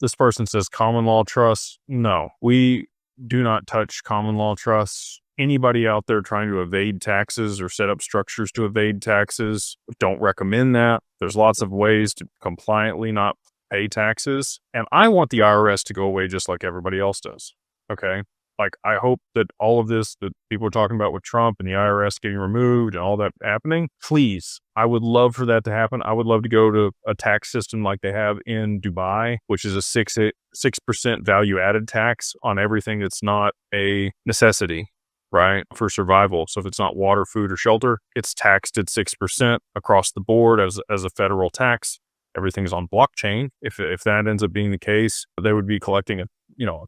this person says common law trusts. No, we do not touch common law trusts. Anybody out there trying to evade taxes or set up structures to evade taxes, don't recommend that. There's lots of ways to compliantly not pay taxes. And I want the IRS to go away just like everybody else does. Okay. Like, I hope that all of this that people are talking about with Trump and the IRS getting removed and all that happening, please, I would love for that to happen. I would love to go to a tax system like they have in Dubai, which is a 6% value added tax on everything that's not a necessity, right, for survival. So if it's not water, food, or shelter, it's taxed at 6% across the board as a federal tax. Everything's on blockchain. If that ends up being the case, they would be collecting a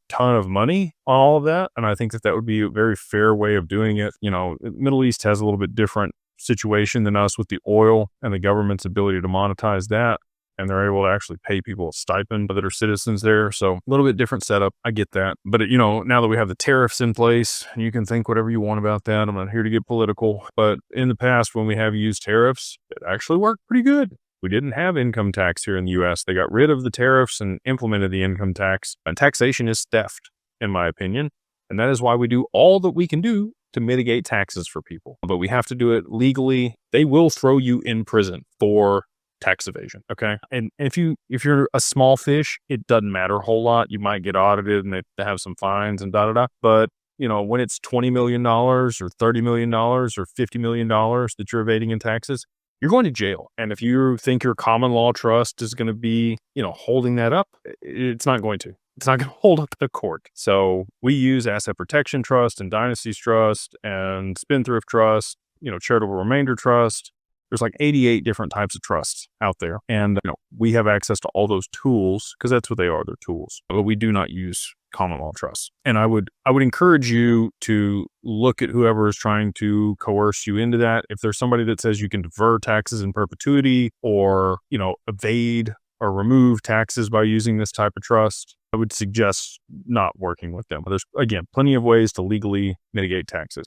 ton of money on all of that. And I think that would be a very fair way of doing it. The Middle East has a little bit different situation than us with the oil and the government's ability to monetize that. And they're able to actually pay people a stipend that are citizens there. So a little bit different setup. I get that. But, now that we have the tariffs in place, you can think whatever you want about that. I'm not here to get political. But in the past, when we have used tariffs, it actually worked pretty good. We didn't have income tax here in the U.S. They got rid of the tariffs and implemented the income tax. And taxation is theft, in my opinion. And that is why we do all that we can do to mitigate taxes for people. But we have to do it legally. They will throw you in prison for tax evasion. Okay. And if you're a small fish, it doesn't matter a whole lot. You might get audited and they have some fines and But when it's $20 million or $30 million or $50 million that you're evading in taxes, you're going to jail. And if you think your common law trust is going to be, holding that up, it's not going to. It's not going to hold up the court. So we use asset protection trust and dynasties trust and spendthrift trust, charitable remainder trust. There's like 88 different types of trusts out there. And we have access to all those tools because that's what they are. They're tools. But we do not use common law trusts. And I would encourage you to look at whoever is trying to coerce you into that. If there's somebody that says you can defer taxes in perpetuity or, evade or remove taxes by using this type of trust, I would suggest not working with them. There's, again, plenty of ways to legally mitigate taxes.